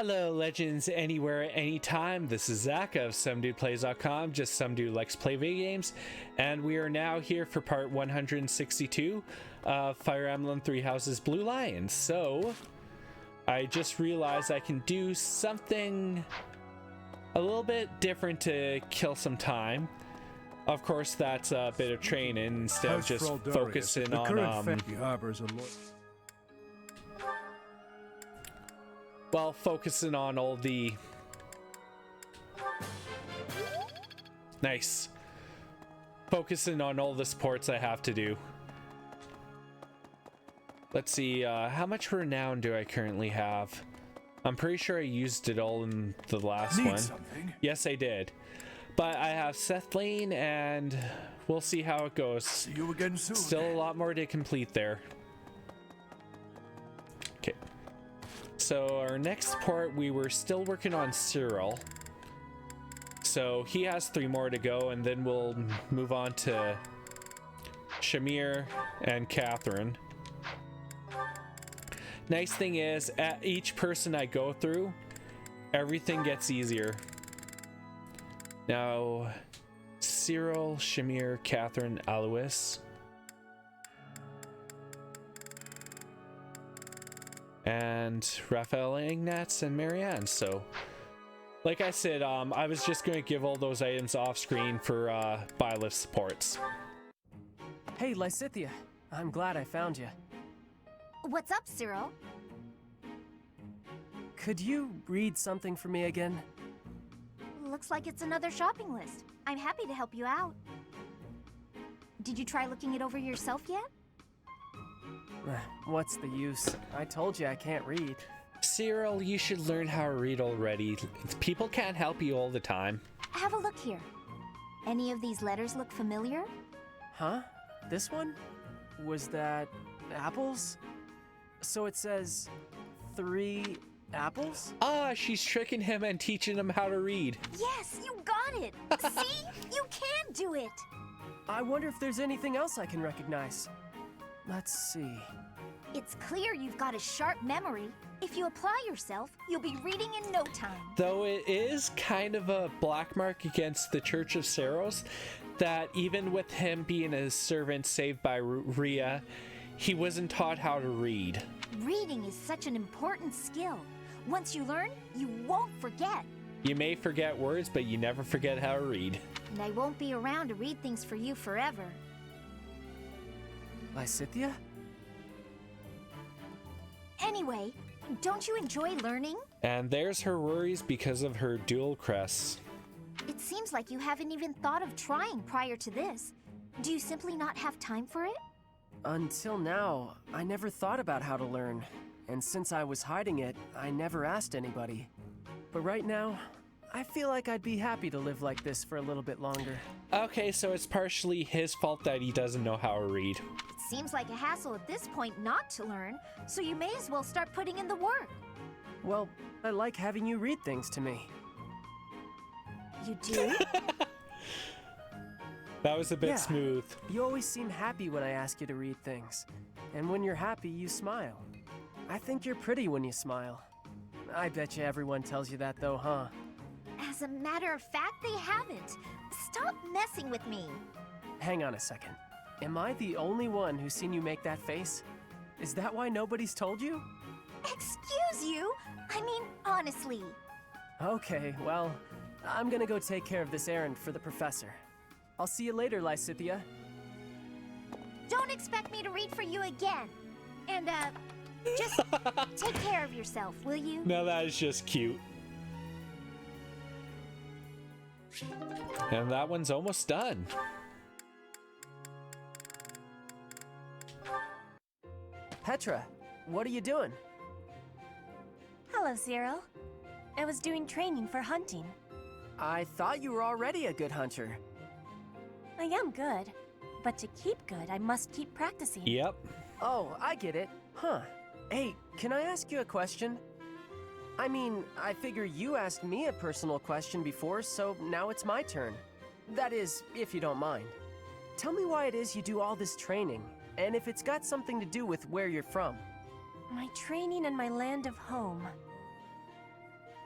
Hello, legends anywhere, anytime. This is Zach of SomeDudePlays.com, just some dude likes play video games, and we are now here for part 162 of Fire Emblem Three Houses Blue Lions. So, I just realized I can do something a little bit different to kill some time. Of course, that's a bit of training instead of just focusing on well, focusing on all the nice focusing on all the sports I have to do. Let's see, how much renown do I currently have? I'm pretty sure I used it all in the last one. Something? Yes, I did. But I have Seth Lane, and we'll see how it goes. See you again soon. Still a lot more to complete there. Okay. So our next part, we were still working on Cyril. So he has 3 more to go, and then we'll move on to Shamir and Catherine. Nice thing is, at each person I go through, everything gets easier. Now, Cyril, Shamir, Catherine, Alois. And Raphael, Ignatz, and Marianne. So, like I said, I was just going to give all those items off screen for buy-lift supports. Hey, Lysithea. I'm glad I found you. What's up, Cyril? Could you read something for me again? Looks like it's another shopping list. I'm happy to help you out. Did you try looking it over yourself yet? What's the use? I told you I can't read. Cyril, you should learn how to read already. People can't help you all the time. Have a look here. Any of these letters look familiar? Huh? This one? Was that apples? So it says 3 apples? Ah, she's tricking him and teaching him how to read. Yes, you got it! See? You can do it! I wonder if there's anything else I can recognize. Let's see. It's clear you've got a sharp memory. If you apply yourself, you'll be reading in no time. Though it is kind of a black mark against the Church of Saros that even with him being a servant saved by Rhea, he wasn't taught how to read. Reading is such an important skill. Once you learn, you won't forget. You may forget words, but you never forget how to read. And I won't be around to read things for you forever. Lysithea? Anyway, don't you enjoy learning? And there's her worries because of her dual crests. It seems like you haven't even thought of trying prior to this. Do you simply not have time for it? Until now, I never thought about how to learn. And since I was hiding it, I never asked anybody. But right now, I feel like I'd be happy to live like this for a little bit longer. Okay, so it's partially his fault that he doesn't know how to read. It seems like a hassle at this point not to learn, so you may as well start putting in the work. Well, I like having you read things to me. You do? That was a bit Yeah. smooth. You always seem happy when I ask you to read things. And when you're happy, you smile. I think you're pretty when you smile. I bet you everyone tells you that though, huh? As a matter of fact, they haven't. Stop messing with me. Hang on a second. Am I the only one who's seen you make that face? Is that why nobody's told you? Excuse you? I mean, honestly. Okay, well, I'm gonna go take care of this errand for the professor. I'll see you later, Lysithea. Don't expect me to read for you again. And, just take care of yourself, will you? Now that is just cute. And that one's almost done. Petra, what are you doing? Hello, Cyril. I was doing training for hunting. I thought you were already a good hunter. I am good, but to keep good, I must keep practicing. Yep. Oh, I get it. Huh. Hey, can I ask you a question? I mean, I figure you asked me a personal question before, so now it's my turn. That is, if you don't mind. Tell me why it is you do all this training, and if it's got something to do with where you're from. My training in my land of home.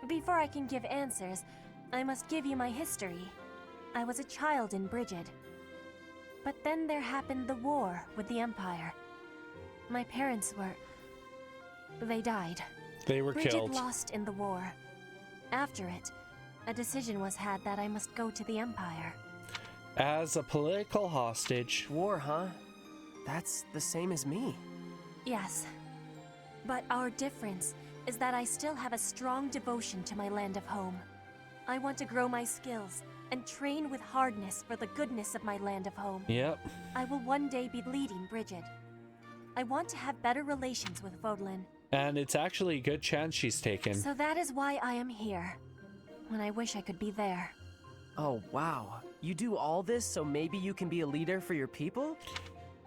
Before I can give answers, I must give you my history. I was a child in Brigid. But then there happened the war with the Empire. My parents they died. They were killed. Brigid lost in the war. After it, a decision was had that I must go to the Empire. As a political hostage. War, huh? That's the same as me. Yes. But our difference is that I still have a strong devotion to my land of home. I want to grow my skills and train with hardness for the goodness of my land of home. Yep. I will one day be leading Brigid. I want to have better relations with Vodlin. And it's actually a good chance she's taken. So that is why I am here. When I wish I could be there. Oh, wow. You do all this so maybe you can be a leader for your people?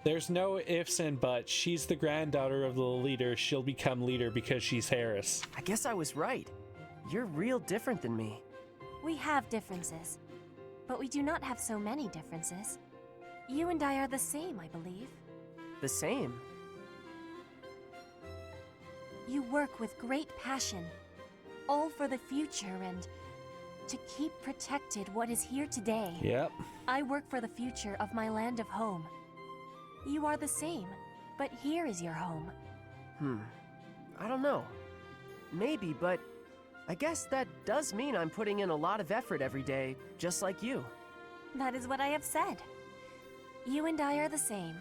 There's no ifs and buts. She's the granddaughter of the leader. She'll become leader because she's Harris. I guess I was right. You're real different than me. We have differences, but we do not have so many differences. You and I are the same, I believe. The same? You work with great passion, all for the future and to keep protected what is here today. Yep. I work for the future of my land of home. You are the same, but here is your home. I don't know. Maybe, but I guess that does mean I'm putting in a lot of effort every day, just like you. That is what I have said. You and I are the same,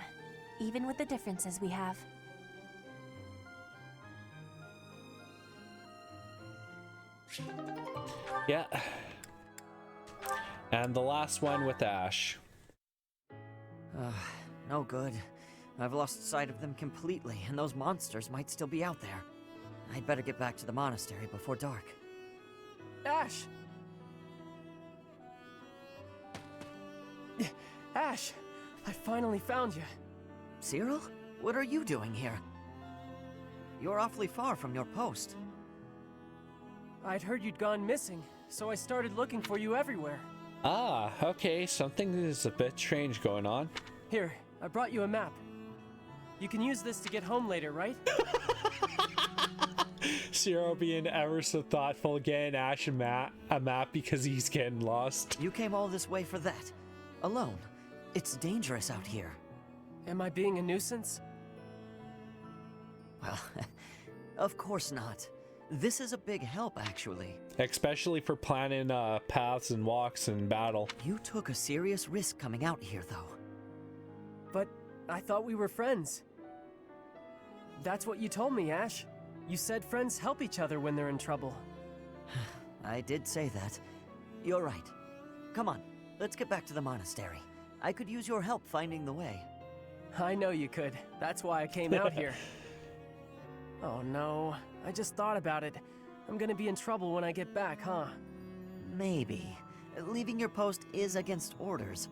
even with the differences we have. Yeah. And the last one with Ashe. No good. I've lost sight of them completely, and those monsters might still be out there. I'd better get back to the monastery before dark. Ashe! Ashe! I finally found you. Cyril? What are you doing here? You're awfully far from your post. I'd heard you'd gone missing, so I started looking for you everywhere. Ah, okay. Something is a bit strange going on. Here, I brought you a map. You can use this to get home later, right? Cyril being ever so thoughtful, getting Ashe a map because he's getting lost. You came all this way for that? Alone? It's dangerous out here. Am I being a nuisance? Well, of course not. This is a big help, actually. Especially for planning paths and walks in battle. You took a serious risk coming out here, though. But I thought we were friends. That's what you told me, Ashe. You said friends help each other when they're in trouble. I did say that. You're right. Come on, let's get back to the monastery. I could use your help finding the way. I know you could. That's why I came out here. Oh no, I just thought about it. I'm gonna be in trouble when I get back, huh? Maybe. Leaving your post is against orders.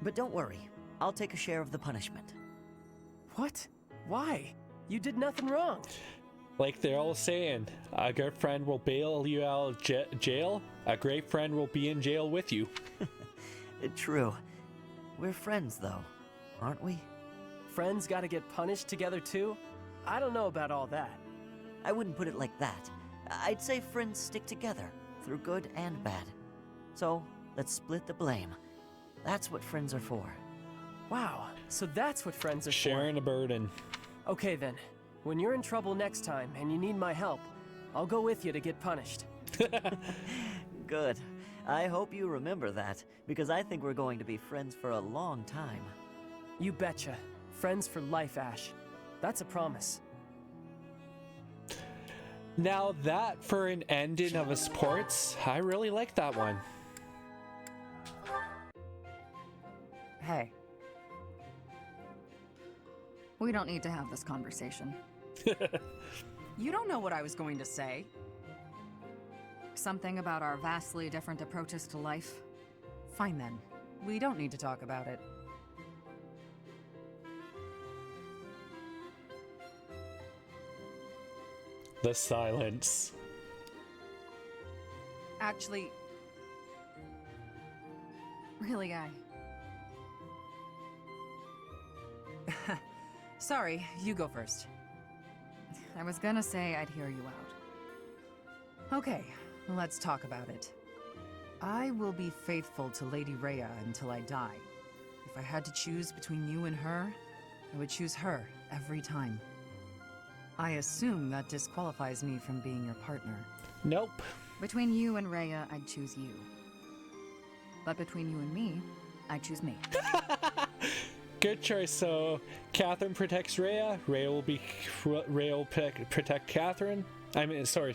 But don't worry, I'll take a share of the punishment. What? Why? You did nothing wrong. Like they're all saying, a good friend will bail you out of jail. A great friend will be in jail with you. True. We're friends, though, aren't we? Friends gotta get punished together too? I don't know about all that. I wouldn't put it like that. I'd say friends stick together, through good and bad. So, let's split the blame. That's what friends are for. Wow, so that's what friends are Sharing a burden. for. Okay then, when you're in trouble next time and you need my help, I'll go with you to get punished. Good. I hope you remember that, because I think we're going to be friends for a long time. You betcha. Friends for life, Ashe. That's a promise. Now that for an ending of a sports, I really like that one. Hey. We don't need to have this conversation. You don't know what I was going to say. Something about our vastly different approaches to life. Fine then. We don't need to talk about it. The silence. Actually... Really, Sorry, you go first. I was gonna say I'd hear you out. Okay, let's talk about it. I will be faithful to Lady Rhea until I die. If I had to choose between you and her, I would choose her every time. I assume that disqualifies me from being your partner. Nope. Between you and Rhea, I'd choose you. But between you and me, I'd choose me. Good choice. So Catherine protects Rhea. Rhea will protect Catherine. I mean, sorry.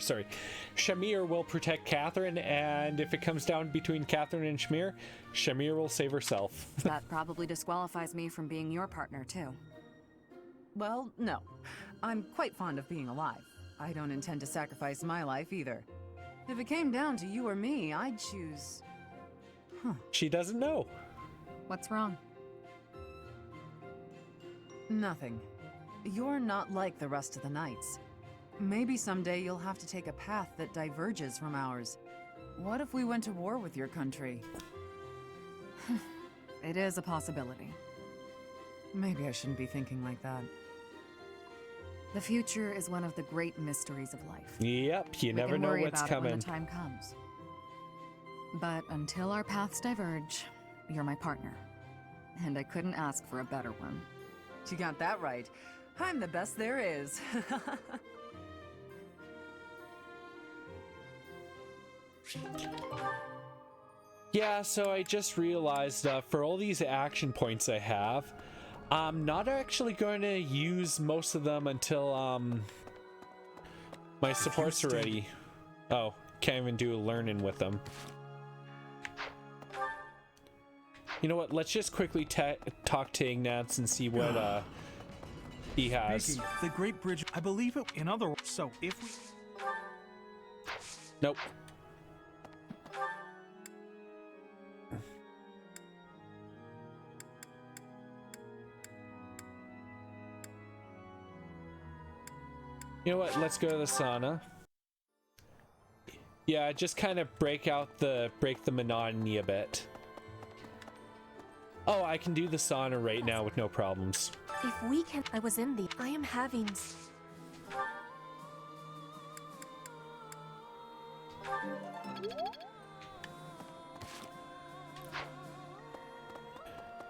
Shamir will protect Catherine, and if it comes down between Catherine and Shamir, Shamir will save herself. That probably disqualifies me from being your partner, too. Well, no. I'm quite fond of being alive. I don't intend to sacrifice my life either. If it came down to you or me, I'd choose... She doesn't know. What's wrong? Nothing. You're not like the rest of the knights. Maybe someday you'll have to take a path that diverges from ours. What if we went to war with your country? It is a possibility. Maybe I shouldn't be thinking like that. The future is one of the great mysteries of life. Yep, you never We can know worry what's about it coming. when the time comes. But until our paths diverge, you're my partner. And I couldn't ask for a better one. You got that right. I'm the best there is. Yeah, so I just realized for all these action points I have, I'm not actually going to use most of them until my supports are ready. Oh, can't even do learning with them. You know what? Let's just quickly talk to Ignatz and see what he has. Speaking of the Great Bridge, I believe it. In other words, so if we... Nope. You know what? Let's go to the sauna. Yeah, just kind of break the monotony a bit. Oh, I can do the sauna right now with no problems. If we can... I was in the... I am having...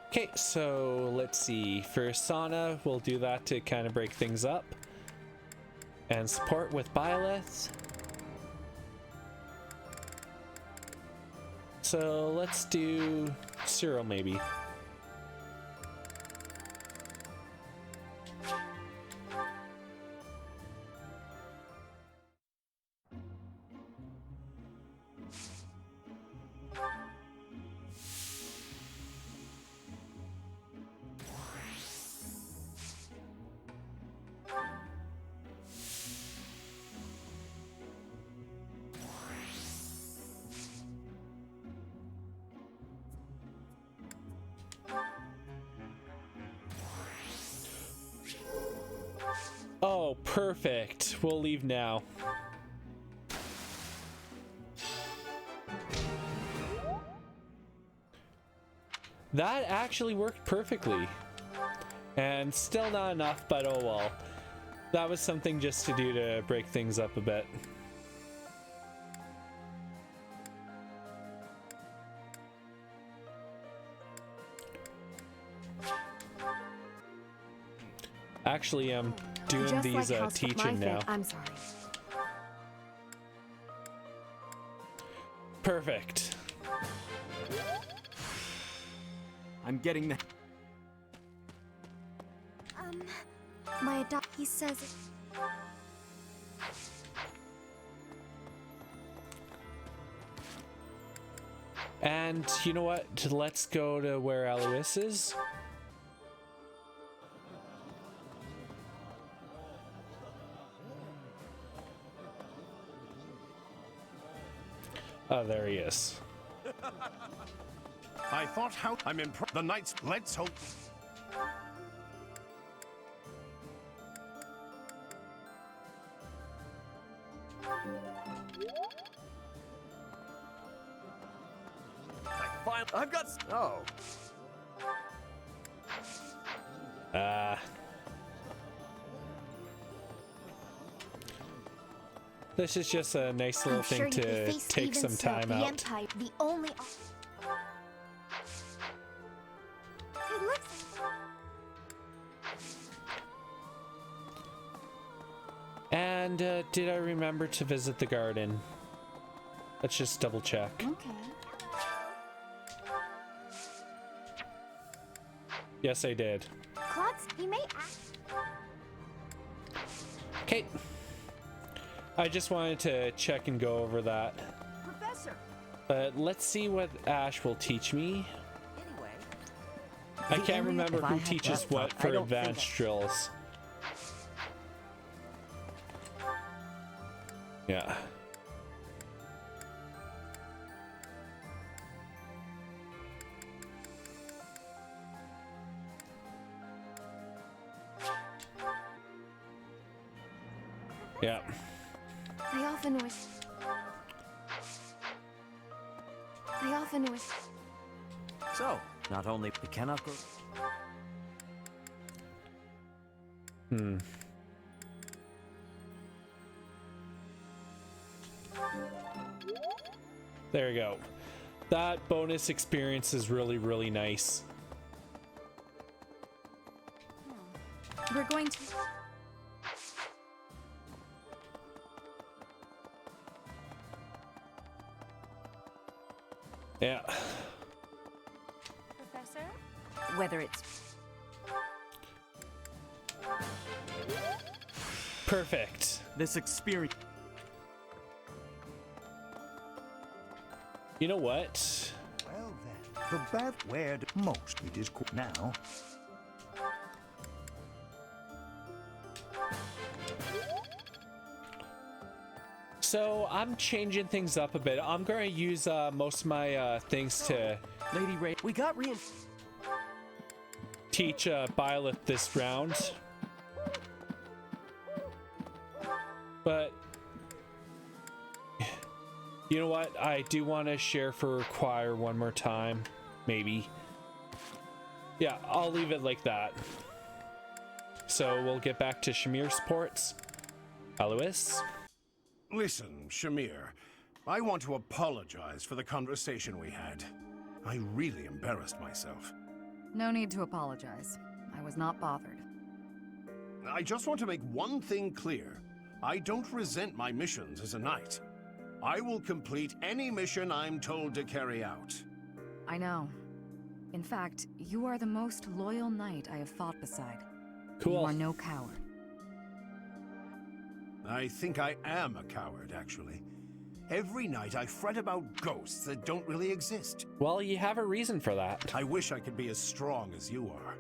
Okay, so let's see. For sauna, we'll do that to kind of break things up. And support with Byleth. So let's do Cyril maybe. Oh, perfect. We'll leave now. That actually worked perfectly. And still not enough, but oh well. That was something just to do to break things up a bit. Actually, I'm doing Just these like how teaching now. I'm sorry. Perfect. I'm getting the... My he says it. And you know what? Let's go to where Alois is. Oh, there he is. I thought how I'm in the knights. Let's hope. I've got... Oh. This is just a nice little I'm sure thing you could to face take even some so, time the out. Empire, the only. It looks. And did I remember to visit the garden? Let's just double check. Okay. Yes, I did. Klotz, you may ask. Okay. I just wanted to check and go over that. Professor! But let's see what Ashe will teach me. Anyway, I the can't area, remember if I who had teaches that what thought, I for don't think advanced drills. Yeah. Yeah. I often wish. So, not only we cannot go. There you go. That bonus experience is really, really nice. We're going to... Yeah. Professor? Whether it's. Perfect. This experience. You know what? Well then, the bad word most it is now. So I'm changing things up a bit. I'm going to use most of my things to Lady Ray, we got teach Byleth this round. But you know what? I do want to share for choir one more time. Maybe. Yeah, I'll leave it like that. So we'll get back to Shamir supports. Alois? Listen, Shamir, I want to apologize for the conversation we had. I really embarrassed myself. No need to apologize. I was not bothered. I just want to make one thing clear. I don't resent my missions as a knight. I will complete any mission I'm told to carry out. I know. In fact, you are the most loyal knight I have fought beside. Cool. You are no coward. I think I am a coward, actually. Every night I fret about ghosts that don't really exist. Well, you have a reason for that. I wish I could be as strong as you are.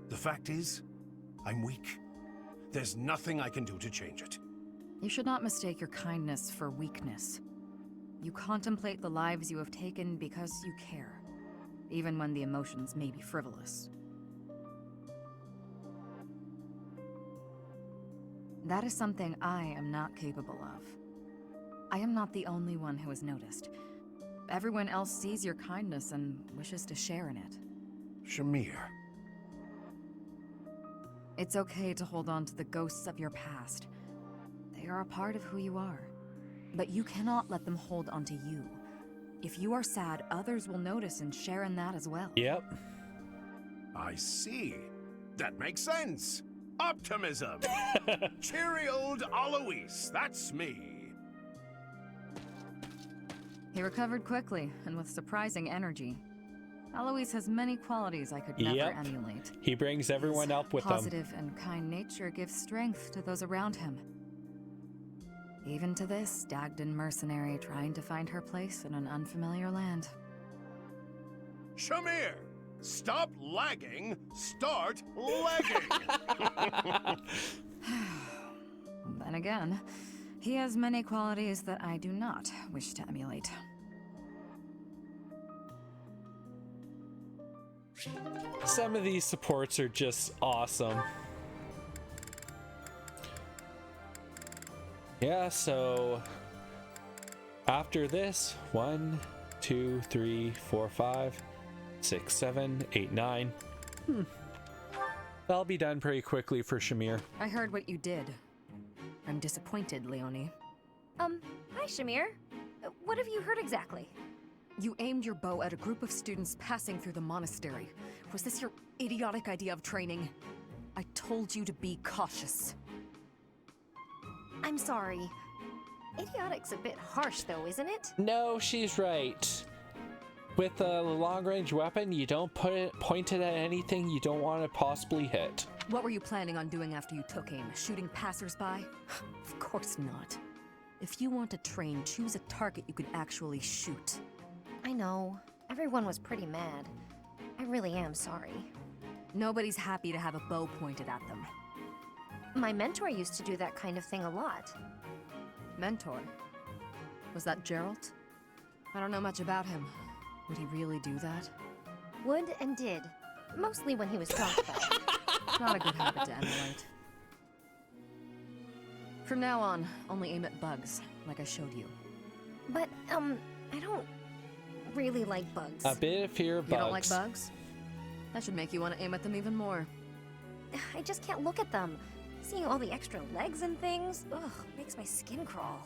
The fact is, I'm weak. There's nothing I can do to change it. You should not mistake your kindness for weakness. You contemplate the lives you have taken because you care, even when the emotions may be frivolous. That is something I am not capable of. I am not the only one who has noticed. Everyone else sees your kindness and wishes to share in it. Shamir. It's okay to hold on to the ghosts of your past. They are a part of who you are. But you cannot let them hold onto you. If you are sad, others will notice and share in that as well. Yep. I see. That makes sense. Optimism. Cheery old Alois, that's me. He recovered quickly and with surprising energy. Alois has many qualities I could never emulate. He brings everyone His up with them. positive and kind nature gives strength to those around him. Even to this Dagdan mercenary trying to find her place in an unfamiliar land. Shamir, stop lagging, start lagging. Then again, he has many qualities that I do not wish to emulate. Some of these supports are just awesome. Yeah, so after this, 1, 2, 3, 4, 5, 6, 7, 8, 9. That'll be done pretty quickly for Shamir. I heard what you did. I'm disappointed, Leonie. Hi, Shamir. What have you heard exactly? You aimed your bow at a group of students passing through the monastery. Was this your idiotic idea of training? I told you to be cautious. I'm sorry. Idiotic's a bit harsh, though, isn't it? No, she's right. With a long-range weapon, you don't point it at anything you don't want to possibly hit. What were you planning on doing after you took aim? Shooting passersby? Of course not. If you want to train, choose a target you could actually shoot. I know. Everyone was pretty mad. I really am sorry. Nobody's happy to have a bow pointed at them. My mentor used to do that kind of thing a lot. Mentor? Was that Geralt? I don't know much about him. Would he really do that? Would and did. Mostly when he was drunk, though. Not a good habit to emulate. From now on, only aim at bugs, like I showed you. But, I don't really like bugs. A bit of fear of bugs. You don't like bugs? That should make you want to aim at them even more. I just can't look at them. Seeing all the extra legs and things, ugh, makes my skin crawl.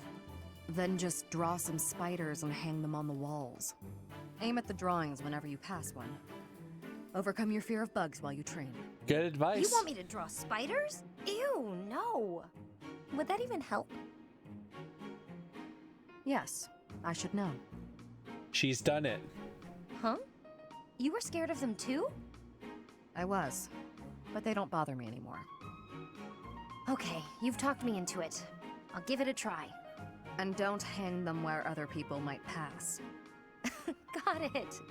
Then just draw some spiders and hang them on the walls. Aim at the drawings whenever you pass one. Overcome your fear of bugs while you train. Good advice. You want me to draw spiders? Ew, no. Would that even help? Yes, I should know. She's done it. Huh? You were scared of them too? I was, but they don't bother me anymore. Okay, you've talked me into it. I'll give it a try. And don't hang them where other people might pass.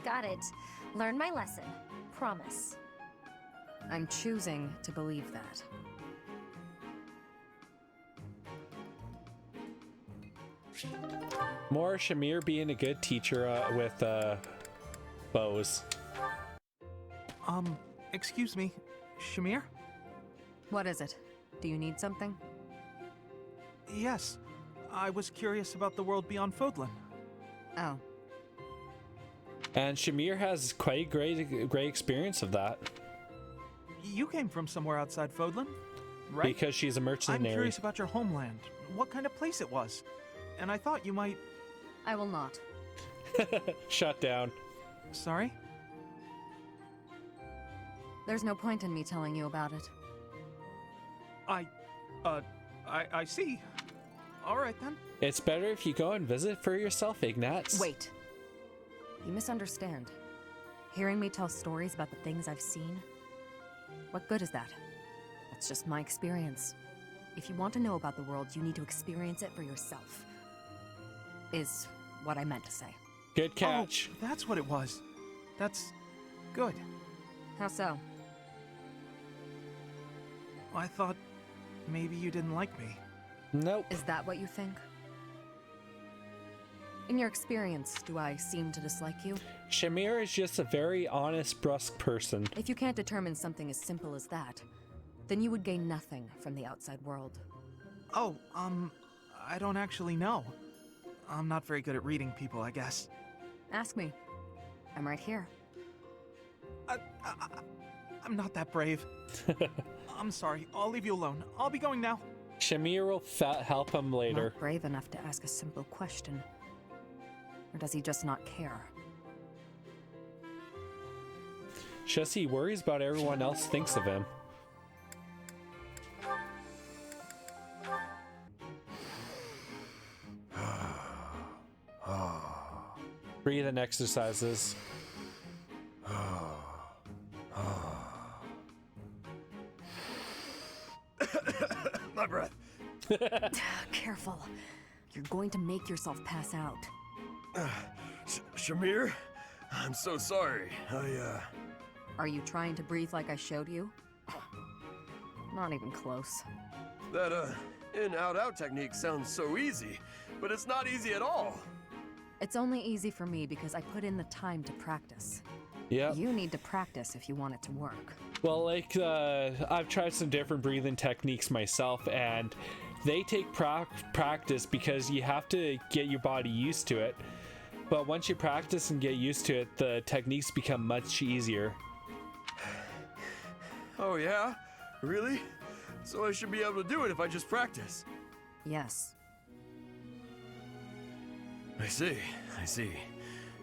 Got it. Learn my lesson. Promise. I'm choosing to believe that. More Shamir being a good teacher with bows. Excuse me, Shamir? What is it? Do you need something? Yes. I was curious about the world beyond Fodlan. Oh. And Shamir has quite great experience of that. You came from somewhere outside Fodlan, right? Because she's a mercenary. I'm curious about your homeland, what kind of place it was. And I thought you might... I will not. Shut down. Sorry? There's no point in me telling you about it. I see. All right, then. It's better if you go and visit for yourself, Ignatz. Wait. You misunderstand. Hearing me tell stories about the things I've seen? What good is that? That's just my experience. If you want to know about the world, you need to experience it for yourself. Is what I meant to say. Good catch. Oh, that's what it was. That's good. How so? I thought maybe you didn't like me. Nope. Is that what you think? In your experience, do I seem to dislike you? Shamir is just a very honest, brusque person. If you can't determine something as simple as that, then you would gain nothing from the outside world. Oh, I don't actually know. I'm not very good at reading people, I guess. Ask me. I'm right here. I'm not that brave. I'm sorry. I'll leave you alone. I'll be going now. Shamir will help him later. Not brave enough to ask a simple question. Or does he just not care? Just he worries about everyone else thinks of him. Breathing exercises. My breath. Careful. You're going to make yourself pass out. Shamir? I'm so sorry. Are you trying to breathe like I showed you? Not even close. That, in-out-out technique sounds so easy, but it's not easy at all. It's only easy for me because I put in the time to practice. Yeah. You need to practice if you want it to work. Well, like, I've tried some different breathing techniques myself, and they take practice because you have to get your body used to it. But once you practice and get used to it, the techniques become much easier. Oh yeah? Really? So I should be able to do it if I just practice? Yes. I see.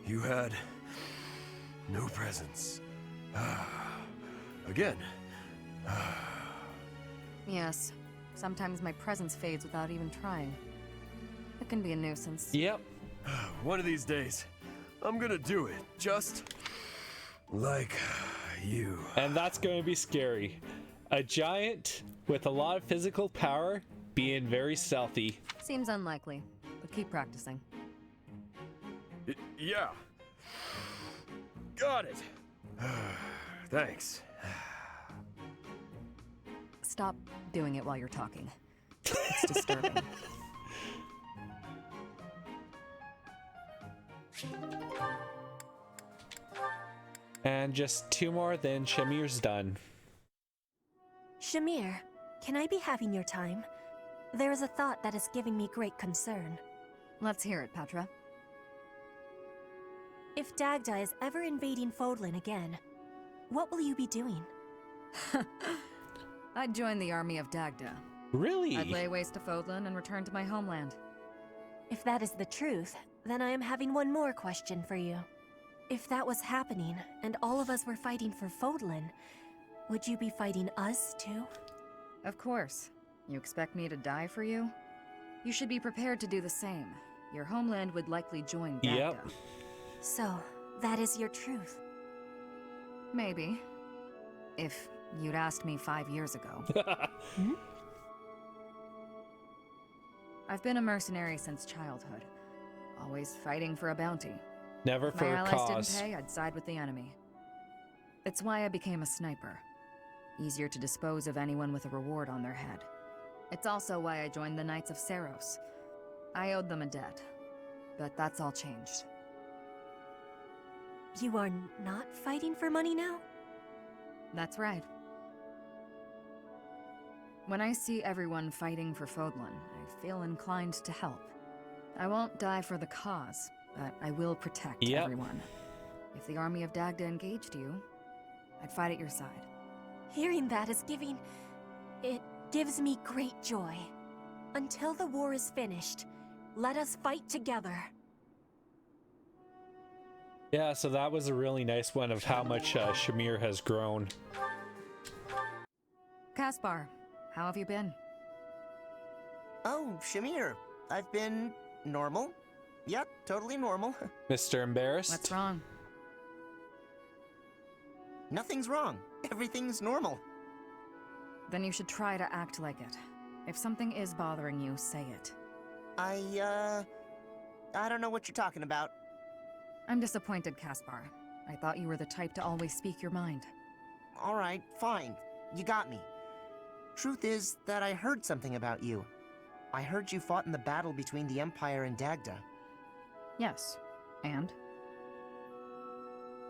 You had no presents. Again. Yes. Sometimes my presence fades without even trying. It can be a nuisance. Yep. One of these days, I'm gonna do it. Just like you. And that's going to be scary. A giant with a lot of physical power being very stealthy. Seems unlikely, but keep practicing. Yeah. Got it. Thanks. Stop doing it while you're talking. It's disturbing. And just 2 more, then Shamir's done. Shamir, can I be having your time? There is a thought that is giving me great concern. Let's hear it, Petra. If Dagda is ever invading Fodlan again, what will you be doing? I'd join the army of Dagda. Really? I'd lay waste to Fodlan and return to my homeland. If that is the truth, then I am having one more question for you. If that was happening, and all of us were fighting for Fodlan, would you be fighting us too? Of course. You expect me to die for you? You should be prepared to do the same. Your homeland would likely join Dagda. Yep. So, that is your truth. Maybe. If you'd asked me 5 years ago. I've been a mercenary since childhood. Always fighting for a bounty. Never If for my a allies cause. didn't pay, I'd side with the enemy. It's why I became a sniper. Easier to dispose of anyone with a reward on their head. It's also why I joined the Knights of Saros. I owed them a debt. But that's all changed. You are not fighting for money now? That's right. When I see everyone fighting for Fodlan, I feel inclined to help. I won't die for the cause, but I will protect everyone. If the army of Dagda engaged you, I'd fight at your side. Hearing that is it gives me great joy. Until the war is finished, let us fight together. Yeah, so that was a really nice one of how much Shamir has grown. Caspar, how have you been? Oh, Shamir. I've been normal. Yep, totally normal. Mr. Embarrassed? What's wrong? Nothing's wrong. Everything's normal. Then you should try to act like it. If something is bothering you, say it. I don't know what you're talking about. I'm disappointed, Caspar. I thought you were the type to always speak your mind. Alright, fine. You got me. Truth is that I heard something about you. I heard you fought in the battle between the Empire and Dagda. Yes. And?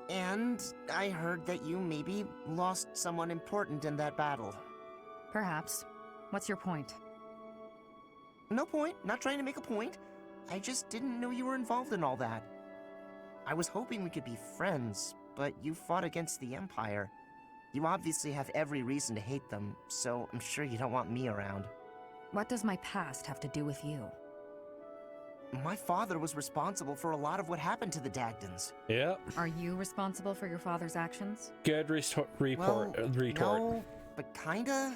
And I heard that you maybe lost someone important in that battle. Perhaps. What's your point? No point. Not trying to make a point. I just didn't know you were involved in all that. I was hoping we could be friends, but you fought against the Empire. You obviously have every reason to hate them, so I'm sure you don't want me around. What does my past have to do with you? My father was responsible for a lot of what happened to the Dagdans. Yep. Are you responsible for your father's actions? Good retort. No, but kinda.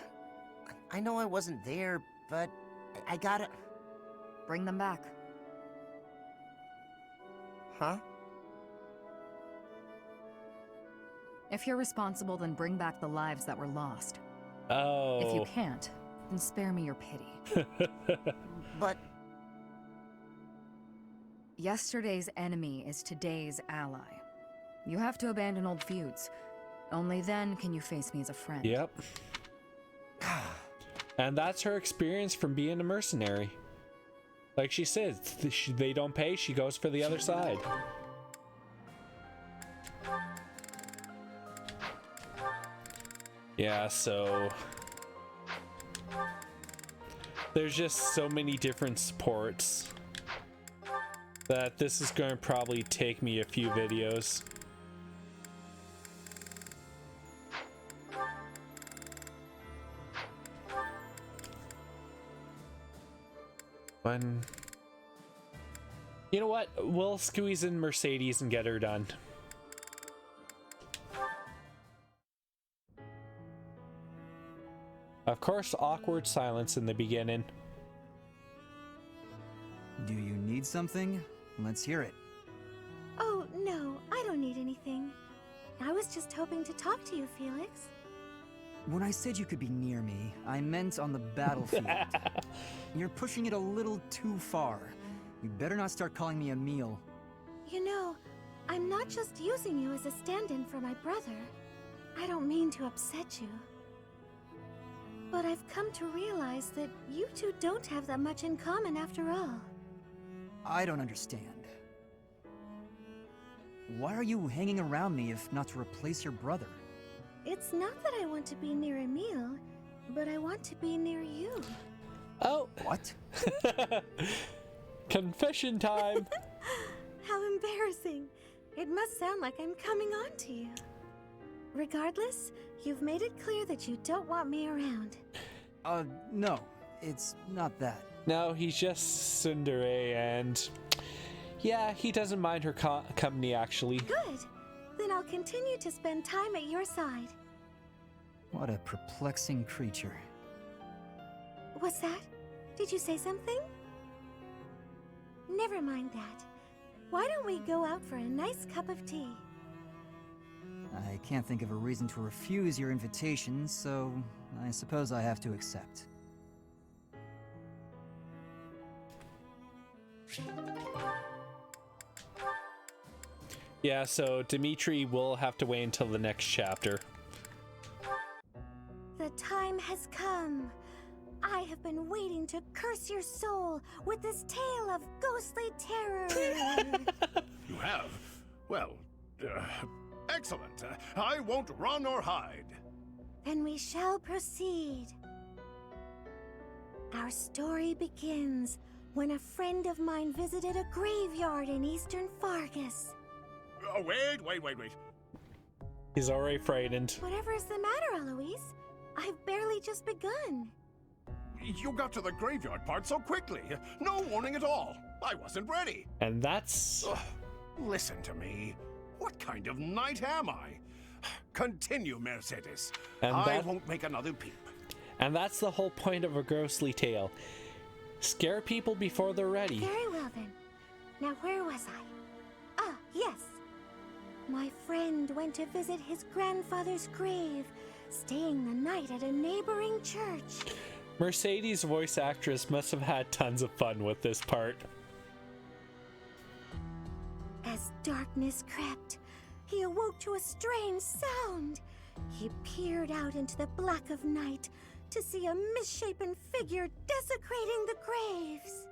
I know I wasn't there, but I gotta... Bring them back. Huh? If you're responsible, then bring back the lives that were lost. Oh. If you can't, then spare me your pity. But... Yesterday's enemy is today's ally. You have to abandon old feuds. Only then can you face me as a friend. Yep. And that's her experience from being a mercenary. Like she said, they don't pay, she goes for the other side. Yeah, so... there's just so many different supports that this is going to probably take me a few videos. You know what? We'll squeeze in Mercedes and get her done. Of course, awkward silence in the beginning. Do you need something? Let's hear it. Oh, no, I don't need anything. I was just hoping to talk to you, Felix. When I said you could be near me, I meant on the battlefield. You're pushing it a little too far. You better not start calling me Emil. You know, I'm not just using you as a stand-in for my brother. I don't mean to upset you. But I've come to realize that you two don't have that much in common after all. I don't understand. Why are you hanging around me if not to replace your brother? It's not that I want to be near Emil, but I want to be near you. Oh. What? Confession time. How embarrassing. It must sound like I'm coming on to you. Regardless, you've made it clear that you don't want me around. No. It's not that. No, he's just tsundere, and yeah, he doesn't mind her company, actually. Good. Then I'll continue to spend time at your side. What a perplexing creature. What's that? Did you say something? Never mind that. Why don't we go out for a nice cup of tea? I can't think of a reason to refuse your invitation, so I suppose I have to accept. Yeah, so Dimitri will have to wait until the next chapter. The time has come. I have been waiting to curse your soul with this tale of ghostly terror. You have? Well, excellent. I won't run or hide. Then we shall proceed. Our story begins when a friend of mine visited a graveyard in eastern Fargus. Oh, wait. He's already frightened. Whatever is the matter, Alois? I've barely just begun. You got to the graveyard part so quickly. No warning at all. I wasn't ready. And that's... Listen to me. What kind of knight am I? Continue, Mercedes. And I won't make another peep. And that's the whole point of a ghostly tale. Scare people before they're ready. Very well then. Now where was I? Ah, yes. My friend went to visit his grandfather's grave, staying the night at a neighboring church. Mercedes' voice actress must have had tons of fun with this part. As darkness crept, he awoke to a strange sound. He peered out into the black of night to see a misshapen figure desecrating the graves.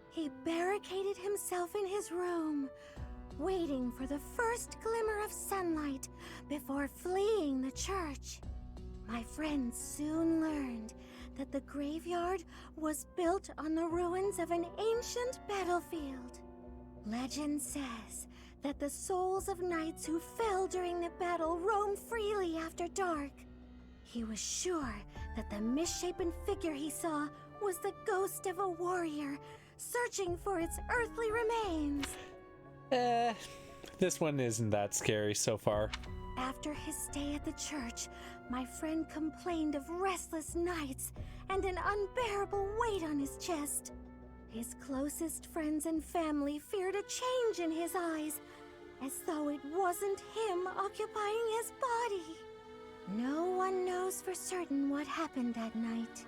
He barricaded himself in his room, waiting for the first glimmer of sunlight before fleeing the church. My friend soon learned that the graveyard was built on the ruins of an ancient battlefield. Legend says that the souls of knights who fell during the battle roam freely after dark. He was sure that the misshapen figure he saw was the ghost of a warrior searching for its earthly remains. This one isn't that scary so far. After his stay at the church, my friend complained of restless nights and an unbearable weight on his chest. His closest friends and family feared a change in his eyes, as though it wasn't him occupying his body. No one knows for certain what happened that night.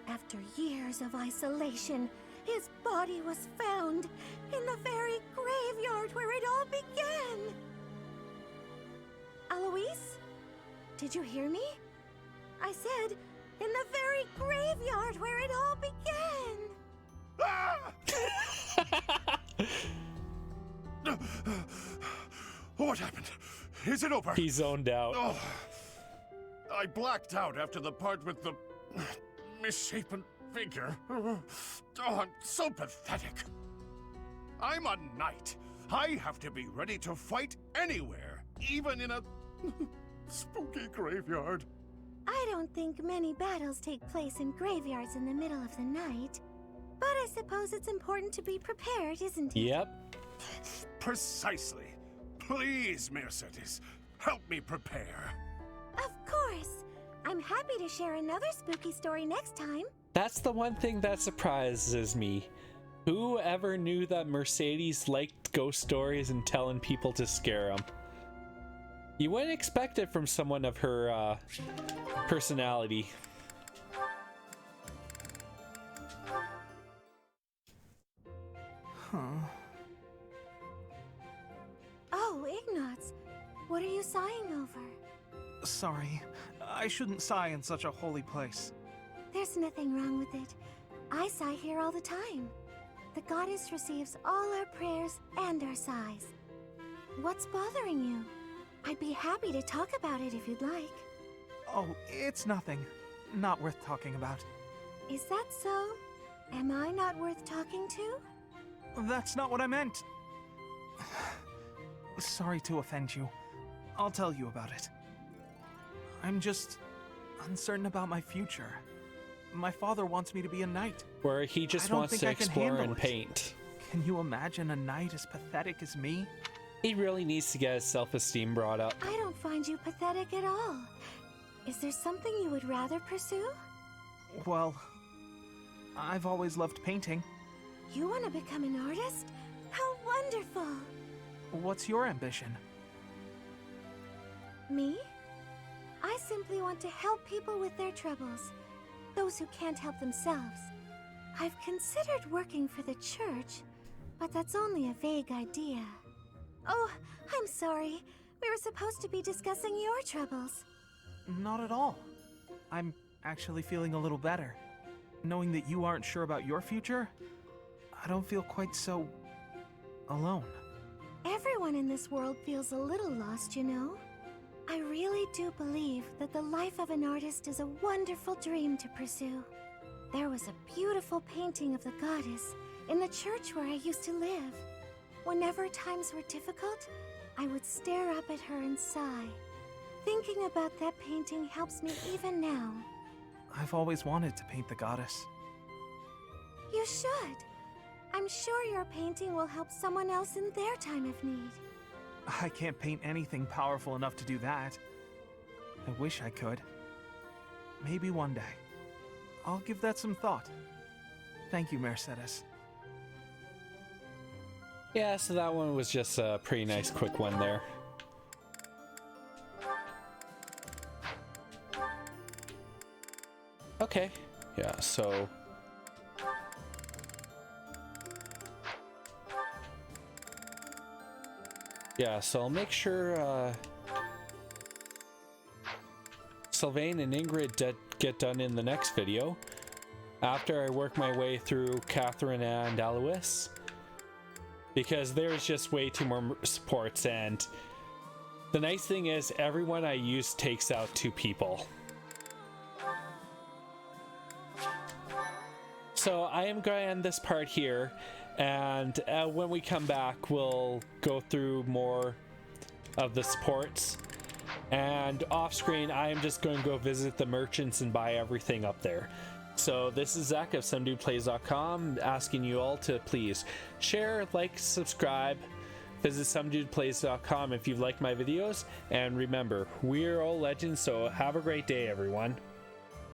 After years of isolation, his body was found in the very graveyard where it all began. Alois? Did you hear me? I said, in the very graveyard where it all began. What happened? Is it over? He zoned out. Oh, I blacked out after the part with the misshapen figure. Oh, I'm so pathetic. I'm a knight. I have to be ready to fight anywhere, even in a spooky graveyard. I don't think many battles take place in graveyards in the middle of the night. But I suppose it's important to be prepared, isn't it? Yep. Precisely. Please, Mercedes, help me prepare. Of course. I'm happy to share another spooky story next time. That's the one thing that surprises me. Who ever knew that Mercedes liked ghost stories and telling people to scare them? You wouldn't expect it from someone of her personality. Huh. Oh, Ignatz, what are you sighing over? Sorry, I shouldn't sigh in such a holy place. There's nothing wrong with it. I sigh here all the time. The goddess receives all our prayers and our sighs. What's bothering you? I'd be happy to talk about it if you'd like. Oh, it's nothing. Not worth talking about. Is that so? Am I not worth talking to? That's not what I meant. Sorry to offend you. I'll tell you about it. I'm just uncertain about my future. My father wants me to be a knight. Where he just wants to explore and paint. Can you imagine a knight as pathetic as me? He really needs to get his self-esteem brought up. I don't find you pathetic at all. Is there something you would rather pursue? Well, I've always loved painting. You want to become an artist? How wonderful! What's your ambition? Me? I simply want to help people with their troubles. Those who can't help themselves. I've considered working for the church, but that's only a vague idea. Oh, I'm sorry. We were supposed to be discussing your troubles. Not at all. I'm actually feeling a little better. Knowing that you aren't sure about your future, I don't feel quite so alone. Everyone in this world feels a little lost, you know? I really do believe that the life of an artist is a wonderful dream to pursue. There was a beautiful painting of the goddess in the church where I used to live. Whenever times were difficult, I would stare up at her and sigh. Thinking about that painting helps me even now. I've always wanted to paint the goddess. You should. I'm sure your painting will help someone else in their time of need. I can't paint anything powerful enough to do that. I wish I could. Maybe one day. I'll give that some thought. Thank you, Mercedes. Yeah, so that one was just a pretty nice quick one there. Okay, yeah, so... Yeah, so I'll make sure Sylvain and Ingrid get done in the next video after I work my way through Catherine and Alois, because there's just way too more supports, and the nice thing is everyone I use takes out 2 people. So I am going to end this part here, and when we come back we'll go through more of the supports, and off screen I am just going to go visit the merchants and buy everything up there. So this is Zach of SomeDudePlays.com asking you all to please share, like, subscribe, visit SomeDudePlays.com if you've liked my videos, and remember, we're all legends, so have a great day everyone.